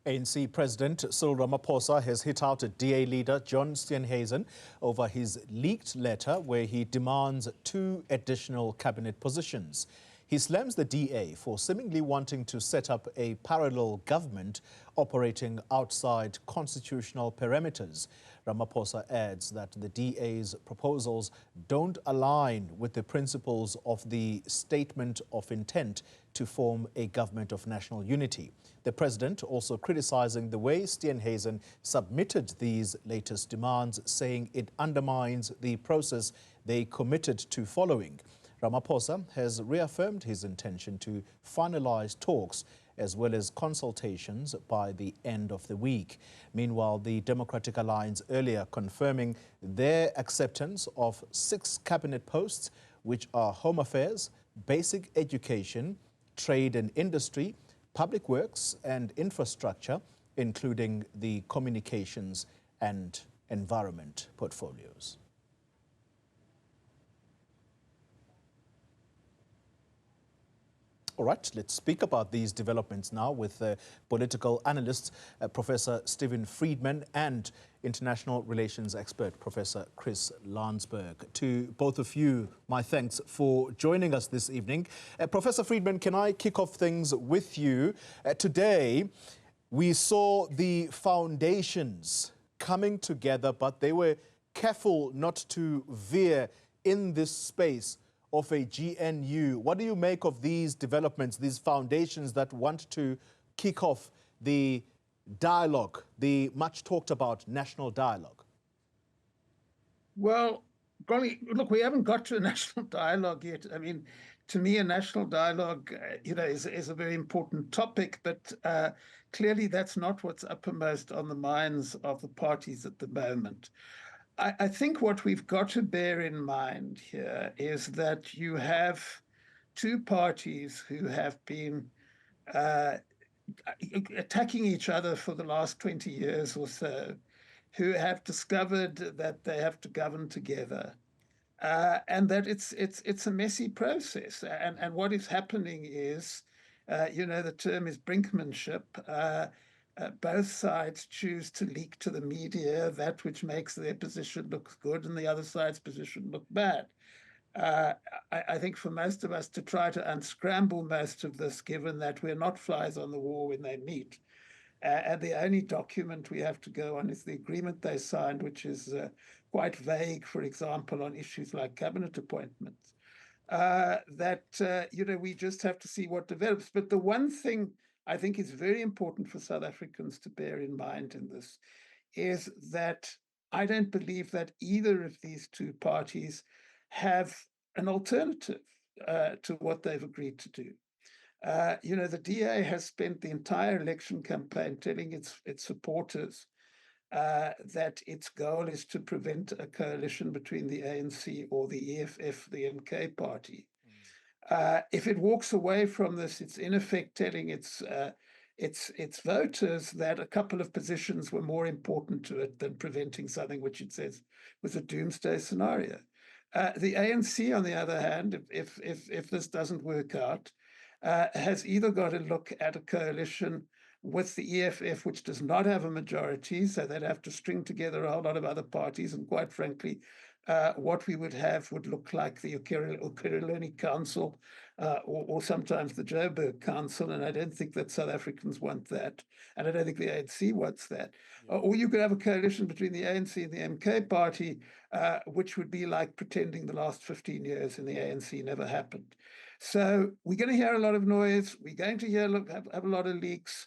ANC President Cyril Ramaphosa has hit out at DA leader John Steenhuisen over his leaked letter where he demands 2 additional cabinet positions. He slams the DA for seemingly wanting to set up a parallel government operating outside constitutional perimeters. Ramaphosa adds that the DA's proposals don't align with the principles of the Statement of Intent to form a government of national unity. The president also criticizing the way Steenhuisen submitted these latest demands, saying it undermines the process they committed to following. Ramaphosa has reaffirmed his intention to finalize talks as well as consultations by the end of the week. Meanwhile, the Democratic Alliance earlier confirming their acceptance of 6 cabinet posts, which are Home Affairs, Basic Education, Trade and Industry, Public Works and Infrastructure, including the Communications and Environment portfolios. All right, let's speak about these developments now with political analyst Professor Stephen Friedman and international relations expert Professor Chris Landsberg. To both of you, my thanks for joining us this evening. Professor Friedman, can I kick off things with you? Today, we saw the foundations coming together, but they were careful not to veer in this space of a GNU. What do you make of these developments, these foundations that want to kick off the dialogue, the much talked about national dialogue? Well, golly, look, we haven't got to a national dialogue yet. I mean, to me, a national dialogue, is a very important topic, but clearly that's not what's uppermost on the minds of the parties at the moment. I think what we've got to bear in mind here is that you have 2 parties who have been attacking each other for the last 20 years or so, who have discovered that they have to govern together, and that it's a messy process. And what is happening is, the term is brinkmanship. Both sides choose to leak to the media that which makes their position look good and the other side's position look bad. I think for most of us to try to unscramble most of this, given that we're not flies on the wall when they meet, and the only document we have to go on is the agreement they signed, which is quite vague, for example, on issues like cabinet appointments, we just have to see what develops. But the one thing I think is very important for South Africans to bear in mind in this is that I don't believe that either of these 2 parties have an alternative to what they've agreed to do. The DA has spent the entire election campaign telling its supporters that its goal is to prevent a coalition between the ANC or the EFF, the MK party. If it walks away from this, it's in effect telling its voters that a couple of positions were more important to it than preventing something which it says was a doomsday scenario. The ANC, on the other hand, if this doesn't work out, has either got to look at a coalition with the EFF, which does not have a majority, so they'd have to string together a whole lot of other parties, and quite frankly, what we would have would look like the Ekurhuleni Council or sometimes the Joburg Council, and I don't think that South Africans want that, and I don't think the ANC wants that. Yeah. Or you could have a coalition between the ANC and the MK party, which would be like pretending the last 15 years in the ANC never happened. So we're going to hear a lot of noise. We're going to have a lot of leaks.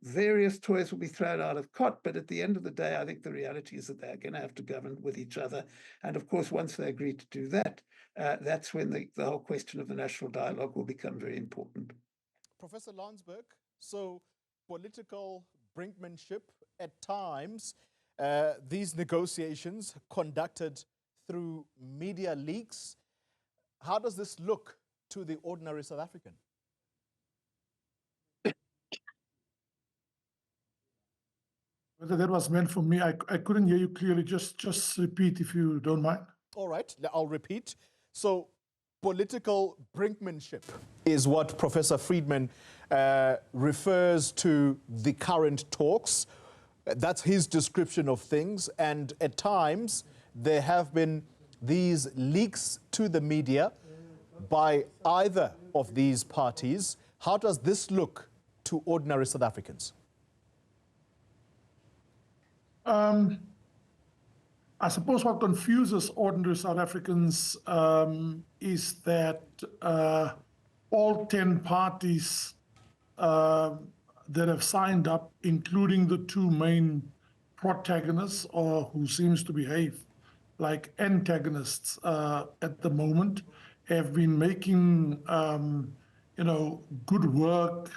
Various toys will be thrown out of cot, but at the end of the day, I think the reality is that they're going to have to govern with each other. And of course, once they agree to do that, that's when the whole question of the national dialogue will become very important. Professor Landsberg, so political brinkmanship at times, these negotiations conducted through media leaks. How does this look to the ordinary South African? Whether that was meant for me, I couldn't hear you clearly. Just repeat if you don't mind. All right, I'll repeat. So Political brinkmanship is what Professor Friedman refers to the current talks. That's his description of things. And at times, there have been these leaks to the media by either of these parties. How does this look to ordinary South Africans? I suppose what confuses ordinary South Africans is that all 10 parties that have signed up, including the two main protagonists, or who seems to behave like antagonists at the moment, have been making good work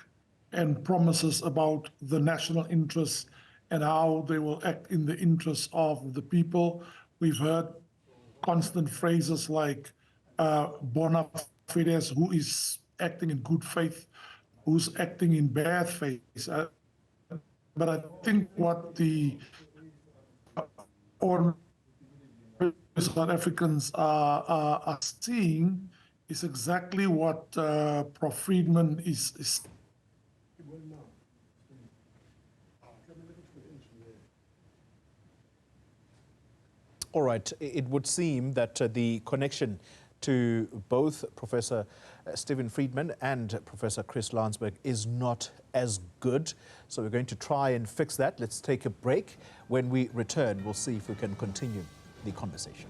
and promises about the national interests and how they will act in the interests of the people. We've heard constant phrases like bona fides, who is acting in good faith, who's acting in bad faith. But I think what the ordinary South Africans are seeing is exactly what Prof. Friedman is. All right, it would seem that the connection to both Professor Stephen Friedman and Professor Chris Landsberg is not as good. So we're going to try and fix that. Let's take a break. When we return, we'll see if we can continue the conversation.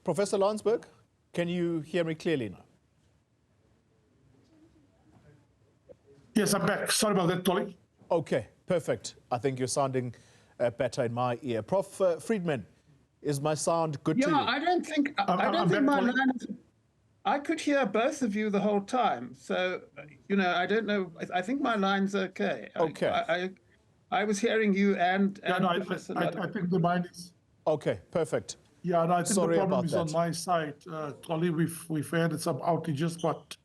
Professor Landsberg, can you hear me clearly now? Yes, I'm back. Sorry about that, Tolly. Okay, perfect. I think you're sounding better in my ear. Prof. Friedman, is my sound good to you? Yeah, I don't think my line is, I could hear both of you the whole time. So, I don't know. I think my line's okay. Okay. I was hearing you and I think the mine is. Okay, perfect. Yeah, and I think Sorry the problem about is that. on my side. Tolly, we've had some outages, but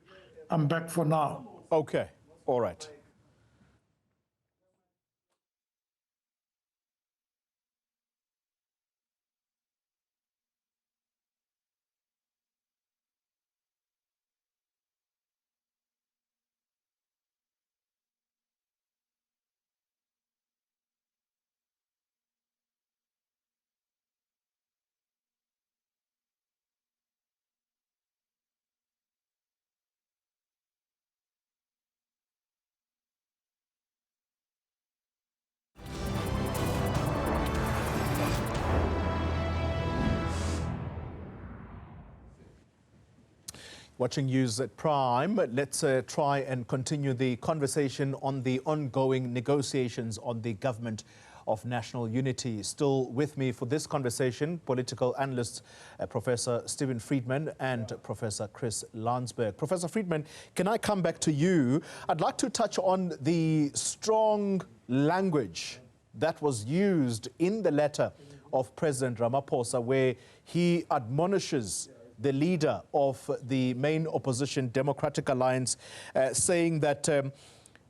I'm back for now. Okay, all right. Watching News at Prime, let's try and continue the conversation on the ongoing negotiations on the Government of National Unity. Still with me for this conversation, political analysts Professor Stephen Friedman and Professor Chris Landsberg. Professor Friedman, can I come back to you? I'd like to touch on the strong language that was used in the letter of President Ramaphosa, where he admonishes the leader of the main opposition Democratic Alliance, saying that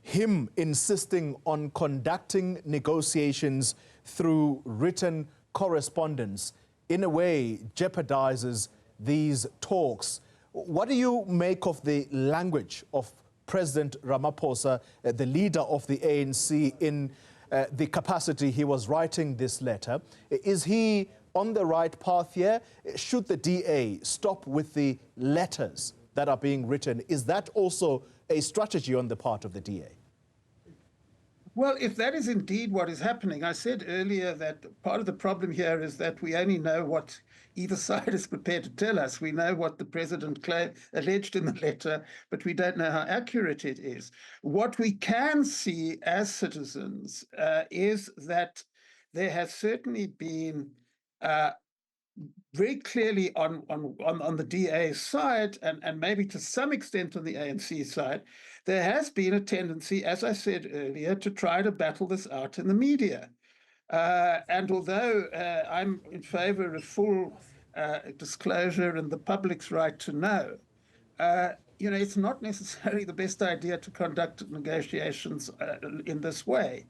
him insisting on conducting negotiations through written correspondence in a way jeopardizes these talks. What do you make of the language of President Ramaphosa, the leader of the ANC, in the capacity he was writing this letter? Is he on the right path here? Should the DA stop with the letters that are being written? Is that also a strategy on the part of the DA? Well, if that is indeed what is happening, I said earlier that part of the problem here is that we only know what either side is prepared to tell us. We know what the president alleged in the letter, but we don't know how accurate it is. What we can see as citizens is that there has certainly been very clearly on the DA's side, and maybe to some extent on the ANC side, there has been a tendency, as I said earlier, to try to battle this out in the media. And although I'm in favor of full disclosure and the public's right to know, it's not necessarily the best idea to conduct negotiations in this way.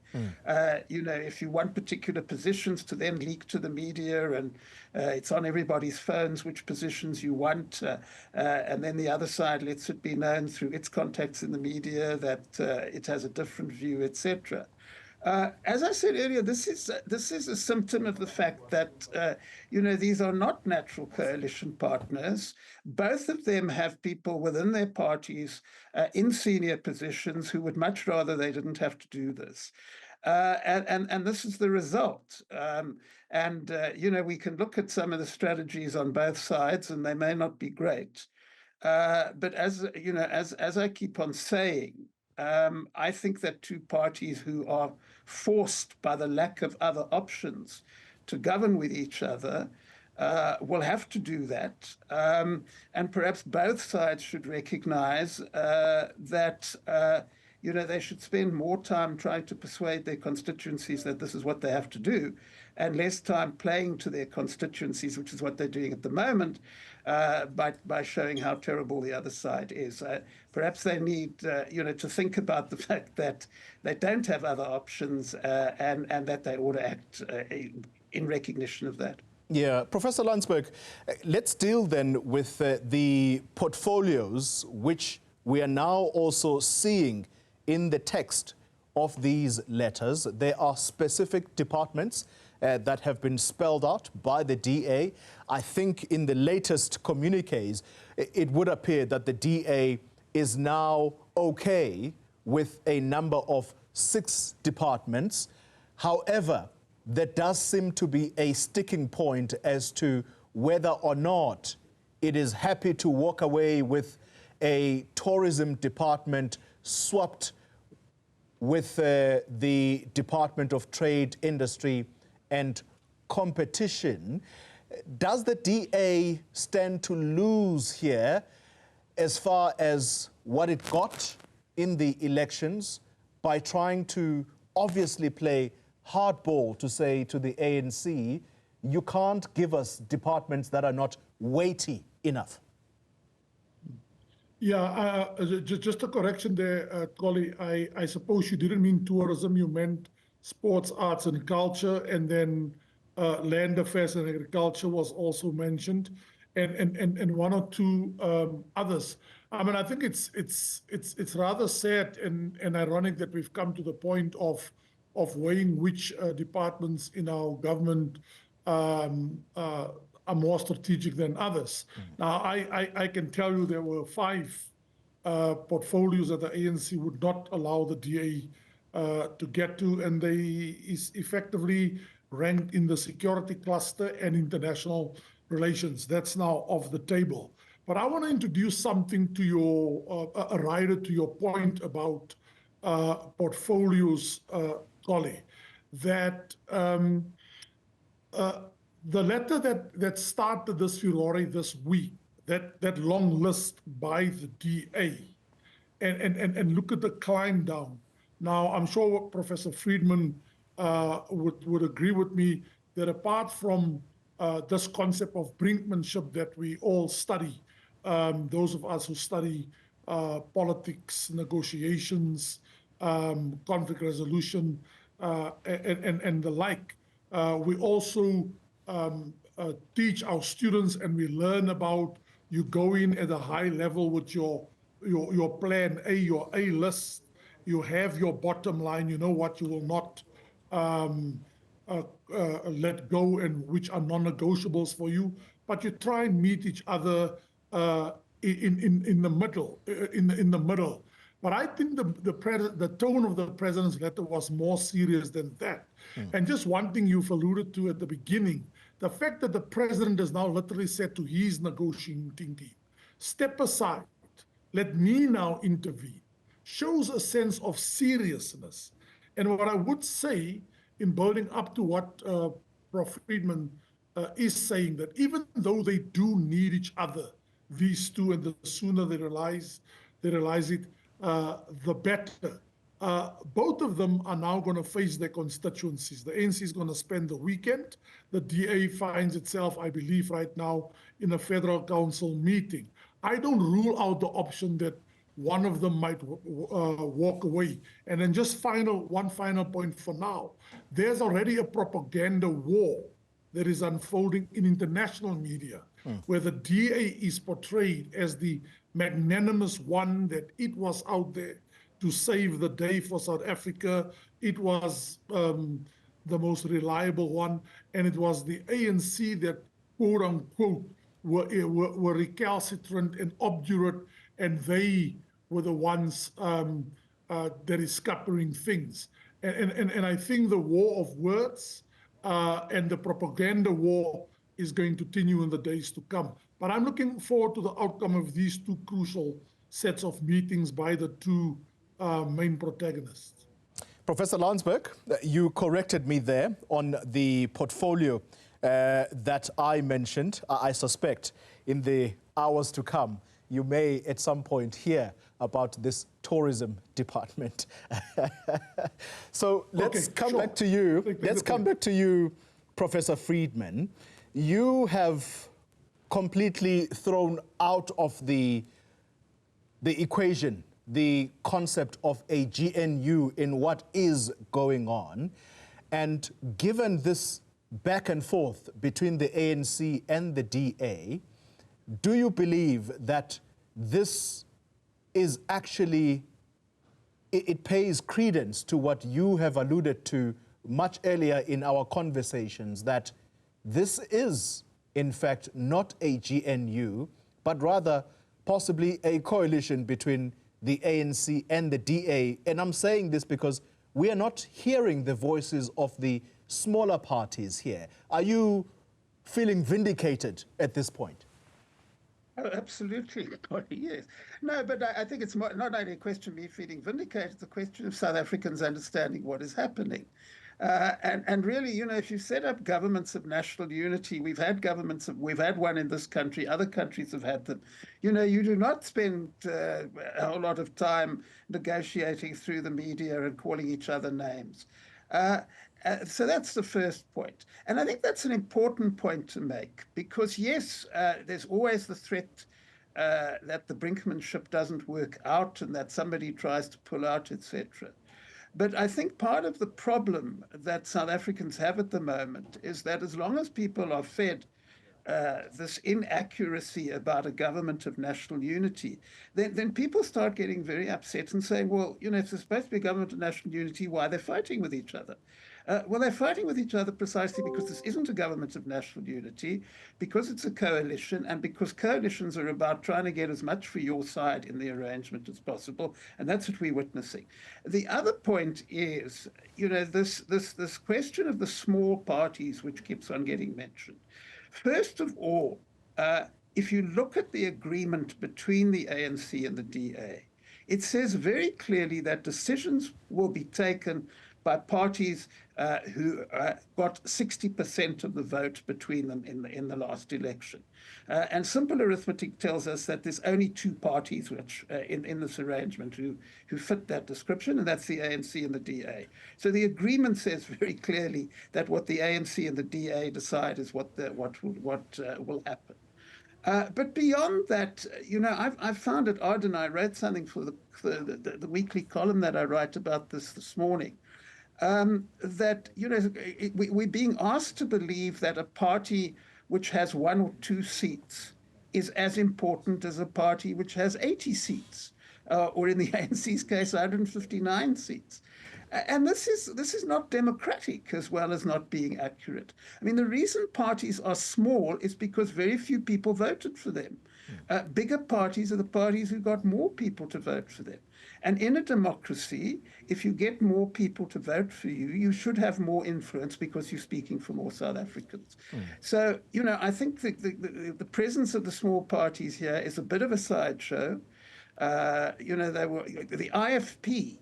If you want particular positions to then leak to the media, and it's on everybody's phones which positions you want, and then the other side lets it be known through its contacts in the media that it has a different view, etc. As I said earlier, this is a symptom of the fact that these are not natural coalition partners. Both of them have people within their parties in senior positions who would much rather they didn't have to do this. And this is the result. We can look at some of the strategies on both sides, and they may not be great. But as I keep on saying, I think that two parties who are forced by the lack of other options to govern with each other will have to do that. And perhaps both sides should recognize that they should spend more time trying to persuade their constituencies that this is what they have to do, and less time playing to their constituencies, which is what they're doing at the moment, by showing how terrible the other side is. Perhaps they need, to think about the fact that they don't have other options, and that they ought to act in recognition of that. Yeah, Professor Landsberg, let's deal then with the portfolios which we are now also seeing in the text of these letters. There are specific departments that have been spelled out by the DA. I think in the latest communiques, it would appear that the DA is now okay with a number of 6 departments. However, there does seem to be a sticking point as to whether or not it is happy to walk away with a tourism department swapped with the Department of Trade, Industry and Competition. Does the DA stand to lose here as far as what it got in the elections by trying to obviously play hardball to say to the ANC, you can't give us departments that are not weighty enough? Yeah, just a correction there, Collie. I suppose you didn't mean tourism, you meant sports, arts and culture, and then land affairs and agriculture was also mentioned, and one or two others. I mean, I think it's rather sad and ironic that we've come to the point of weighing which departments in our government are more strategic than others. Now, I can tell you there were 5 portfolios that the ANC would not allow the DA to get to, and they is effectively ranked in the security cluster and international relations. That's now off the table. But I want to introduce something to your, a rider to your point about portfolios, Collie, that the letter that started this furore this week, that long list by the DA, and look at the climb down. Now, I'm sure Professor Friedman would agree with me that apart from this concept of brinkmanship that we all study, those of us who study politics, negotiations, conflict resolution, and the like, we also teach our students, and we learn about you go in at a high level with your plan A, your A list. You have your bottom line. You know what you will not let go and which are non-negotiables for you, but you try and meet each other in the middle, in the middle. But I think the tone of the president's letter was more serious than that. And just one thing you've alluded to at the beginning, the fact that the president has now literally said to his negotiating team, step aside, let me now intervene, shows a sense of seriousness. And what I would say in building up to what Prof. Friedman is saying, that even though they do need each other, these two, and the sooner they realize it, the better. Both of them are now going to face their constituencies. The ANC is going to spend the weekend. The DA finds itself, I believe, right now in a federal council meeting. I don't rule out the option that one of them might walk away. And then just one final point for now. There's already a propaganda war that is unfolding in international media, where the DA is portrayed as the magnanimous one, that it was out there to save the day for South Africa. It was the most reliable one, and it was the ANC that, quote unquote, were recalcitrant and obdurate, and they were the ones that is scuppering things. And I think the war of words and the propaganda war is going to continue in the days to come. But I'm looking forward to the outcome of these two crucial sets of meetings by the two main protagonists. Professor Landsberg, you corrected me there on the portfolio that I mentioned. I suspect in the hours to come, you may at some point hear about this tourism department. So let's come back to you. Let's come back to you, Professor Friedman. You have completely thrown out of the equation the concept of a GNU in what is going on. And given this back and forth between the ANC and the DA, do you believe that this is actually, it pays credence to what you have alluded to much earlier in our conversations, that this is, in fact, not a GNU, but rather possibly a coalition between the ANC and the DA? And I'm saying this because we are not hearing the voices of the smaller parties here. Are you feeling vindicated at this point? Oh, absolutely, yes. No, but I think it's not only a question of me feeling vindicated, it's a question of South Africans understanding what is happening. And really, you know, if you set up governments of national unity, we've had one in this country, other countries have had them. You know, you do not spend a whole lot of time negotiating through the media and calling each other names. So that's the first point. And I think that's an important point to make, because yes, there's always the threat that the brinkmanship doesn't work out and that somebody tries to pull out, etc. But I think part of the problem that South Africans have at the moment is that as long as people are fed this inaccuracy about a government of national unity, then people start getting very upset and saying, well, you know, if there's supposed to be a government of national unity, why are they fighting with each other? Well, they're fighting with each other precisely because this isn't a government of national unity, because it's a coalition, and because coalitions are about trying to get as much for your side in the arrangement as possible, and that's what we're witnessing. The other point is, you know, this question of the small parties, which keeps on getting mentioned. First of all, if you look at the agreement between the ANC and the DA, it says very clearly that decisions will be taken by parties who got 60% of the vote between them in the last election. And simple arithmetic tells us that there's only two parties which in this arrangement who fit that description, and that's the ANC and the DA. So the agreement says very clearly that what the ANC and the DA decide is what will happen. But beyond that, you know, I've found it odd, and I wrote something for the weekly column that I write about this morning, that, you know, we're being asked to believe that a party which has 1 or 2 seats is as important as a party which has 80 seats, or in the ANC's case, 159 seats. And this is not democratic as well as not being accurate. I mean, the reason parties are small is because very few people voted for them. Bigger parties are the parties who got more people to vote for them. And in a democracy, if you get more people to vote for you, you should have more influence because you're speaking for more South Africans. So, I think the presence of the small parties here is a bit of a sideshow. The IFP,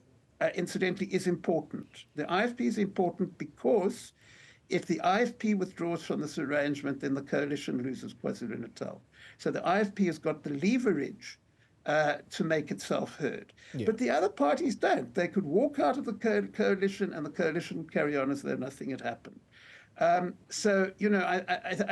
incidentally, is important. The IFP is important because if the IFP withdraws from this arrangement, then the coalition loses KwaZulu-Natal. So the IFP has got the leverage to make itself heard. Yeah. But the other parties don't. They could walk out of the coalition and the coalition would carry on as though nothing had happened. I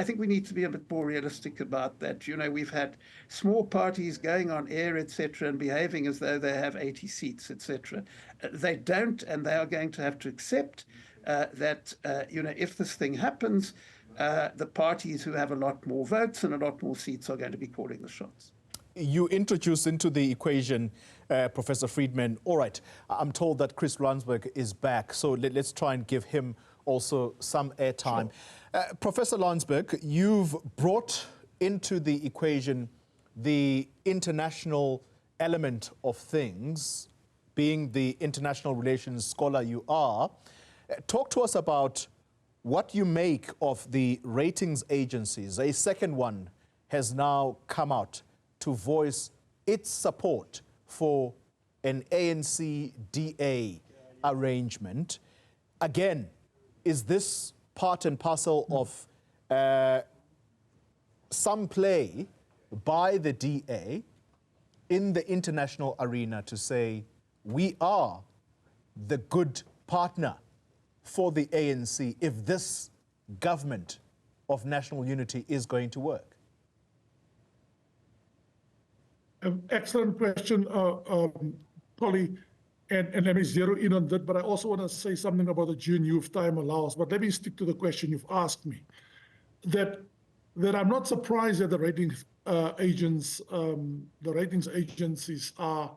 think we need to be a bit more realistic about that. We've had small parties going on air, etc., and behaving as though they have 80 seats, etc. They don't, and they are going to have to accept that, if this thing happens, the parties who have a lot more votes and a lot more seats are going to be calling the shots. You introduced into the equation, Professor Friedman. All right, I'm told that Chris Landsberg is back, so let's try and give him also some airtime. Sure. Professor Landsberg, you've brought into the equation the international element of things, being the international relations scholar you are. Talk to us about what you make of the ratings agencies. A second one has now come out to voice its support for an ANC-DA arrangement. Again, is this part and parcel of some play by the DA in the international arena to say, we are the good partner for the ANC if this government of national unity is going to work? Excellent question, Polly, and let me zero in on that, but I also want to say something about the GNU if time allows, but let me stick to the question you've asked me. That I'm not surprised that the ratings agencies are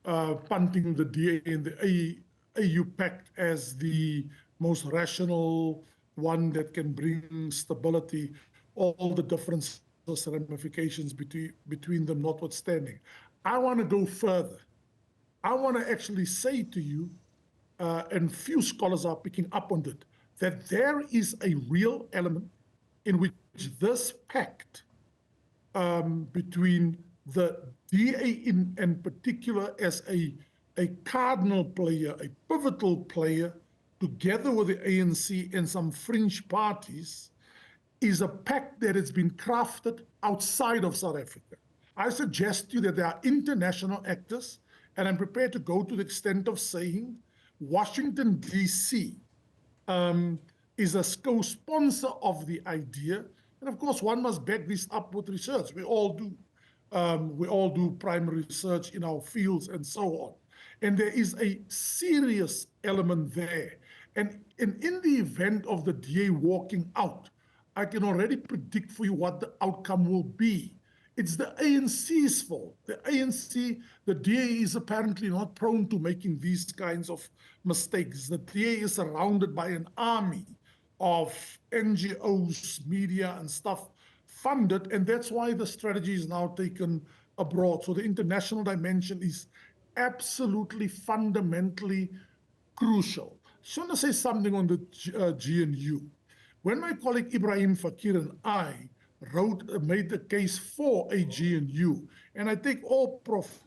punting the DA and the AU Pact as the most rational one that can bring stability, all the differences, ramifications between them notwithstanding. I want to go further. I want to actually say to you, and few scholars are picking up on it, that there is a real element in which this pact between the DA in particular as a cardinal player, a pivotal player, together with the ANC and some fringe parties, is a pact that has been crafted outside of South Africa. I suggest to you that there are international actors, and I'm prepared to go to the extent of saying Washington, D.C. Is a co-sponsor of the idea. And of course, one must back this up with research. We all do. We all do primary research in our fields and so on. And there is a serious element there. And in the event of the DA walking out, I can already predict for you what the outcome will be. It's the ANC's fault. The ANC, the DA is apparently not prone to making these kinds of mistakes. The DA is surrounded by an army of NGOs, media and stuff funded, and that's why the strategy is now taken abroad. So the international dimension is absolutely fundamentally crucial. I just want to say something on the GNU. When my colleague Ibrahim Fakir and I made the case for a GNU, and I take all Prof.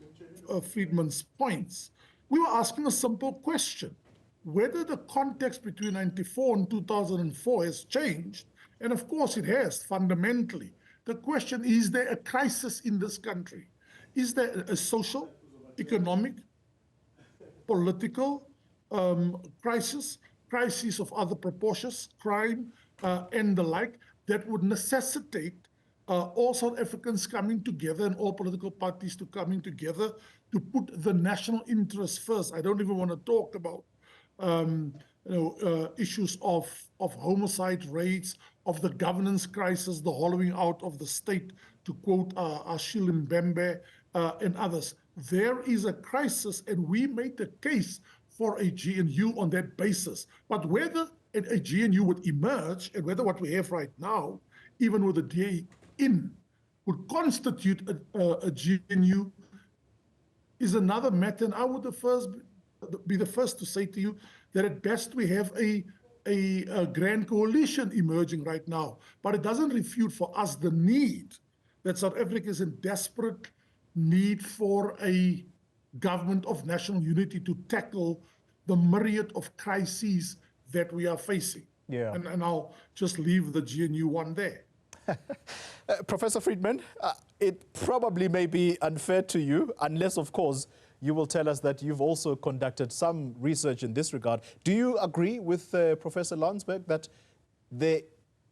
Friedman's points, we were asking a simple question: whether the context between 1994 and 2004 has changed, and of course it has fundamentally. The question is there a crisis in this country? Is there a social, economic, political crisis of other proportions, crime, and the like, that would necessitate all South Africans coming together and all political parties to coming together to put the national interest first? I don't even want to talk about issues of homicide rates, of the governance crisis, the hollowing out of the state, to quote Achille Mbembe and others. There is a crisis, and we made the case for a GNU on that basis. But whether a GNU would emerge and whether what we have right now, even with the DA in, would constitute a GNU is another matter. And I would be the first to say to you that at best we have a grand coalition emerging right now, but it doesn't refute for us the need that South Africa is in desperate need for a government of national unity to tackle the myriad of crises that we are facing. Yeah. And I'll just leave the GNU one there. Professor Friedman, it probably may be unfair to you, unless, of course, you will tell us that you've also conducted some research in this regard. Do you agree with Professor Landsberg that there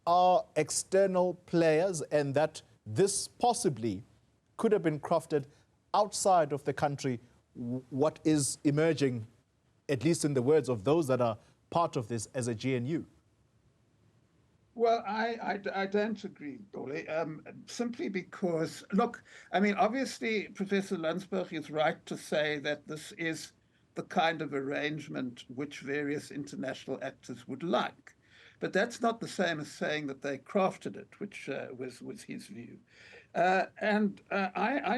are external players and that this possibly could have been crafted outside of the country, what is emerging, at least in the words of those that are part of this, as a GNU? Well, I don't agree, Dolly, simply because, look, I mean, obviously, Professor Landsberg is right to say that this is the kind of arrangement which various international actors would like. But that's not the same as saying that they crafted it, which was his view. I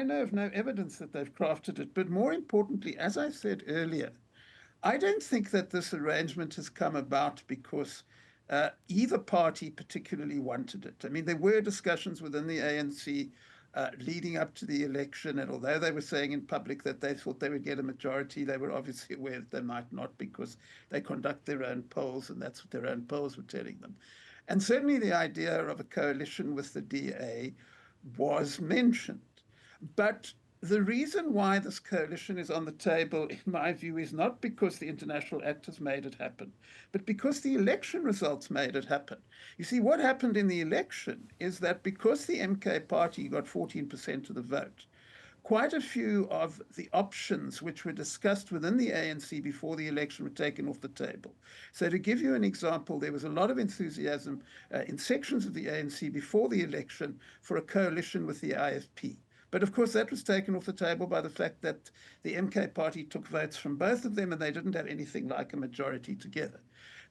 know of no evidence that they've crafted it. But more importantly, as I said earlier, I don't think that this arrangement has come about because either party particularly wanted it. I mean, there were discussions within the ANC leading up to the election, and although they were saying in public that they thought they would get a majority, they were obviously aware that they might not because they conduct their own polls, and that's what their own polls were telling them. And certainly the idea of a coalition with the DA was mentioned. But the reason why this coalition is on the table, in my view, is not because the international actors made it happen, but because the election results made it happen. You see, what happened in the election is that because the MK party got 14% of the vote, quite a few of the options which were discussed within the ANC before the election were taken off the table. So to give you an example, there was a lot of enthusiasm in sections of the ANC before the election for a coalition with the IFP. But of course, that was taken off the table by the fact that the MK party took votes from both of them and they didn't have anything like a majority together.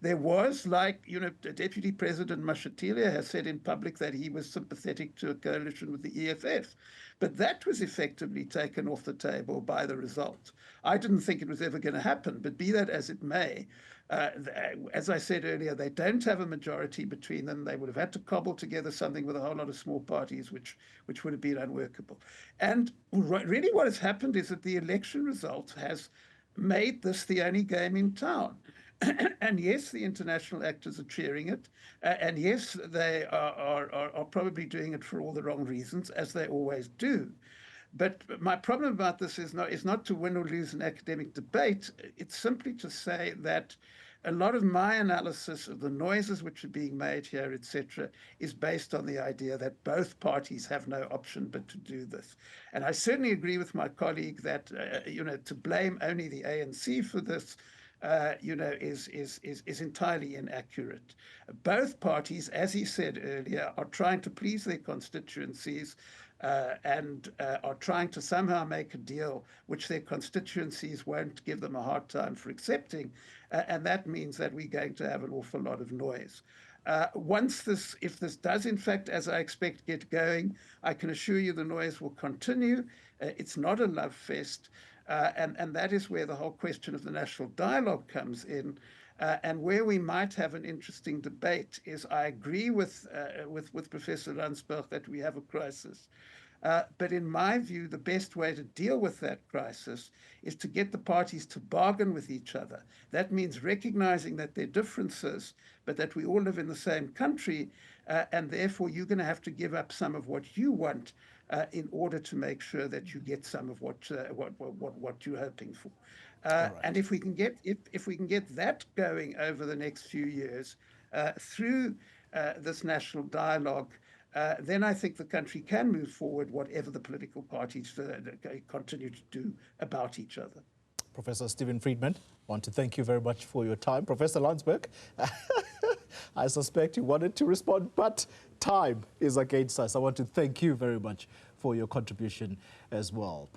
There was, like, Deputy President Mashatile has said in public that he was sympathetic to a coalition with the EFF. But that was effectively taken off the table by the result. I didn't think it was ever going to happen, but be that as it may, as I said earlier, they don't have a majority between them. They would have had to cobble together something with a whole lot of small parties, which would have been unworkable. And really what has happened is that the election result has made this the only game in town. And yes, the international actors are cheering it. And yes, they are probably doing it for all the wrong reasons, as they always do. But my problem about this is not to win or lose an academic debate. It's simply to say that a lot of my analysis of the noises which are being made here, etc., is based on the idea that both parties have no option but to do this. And I certainly agree with my colleague that to blame only the ANC for this is entirely inaccurate. Both parties, as he said earlier, are trying to please their constituencies and are trying to somehow make a deal which their constituencies won't give them a hard time for accepting. And that means that we're going to have an awful lot of noise. If this does, in fact, as I expect, get going, I can assure you the noise will continue. It's not a love fest. And that is where the whole question of the national dialogue comes in. And where we might have an interesting debate is, I agree with Professor Landsberg that we have a crisis. But in my view, the best way to deal with that crisis is to get the parties to bargain with each other. That means recognizing that there are differences, but that we all live in the same country, and therefore you're going to have to give up some of what you want in order to make sure that you get some of what you're hoping for. Right. And if we can get that going over the next few years through this national dialogue, then I think the country can move forward, whatever the political parties continue to do about each other. Professor Stephen Friedman, I want to thank you very much for your time. Professor Landsberg, I suspect you wanted to respond, but time is against us. I want to thank you very much for your contribution as well.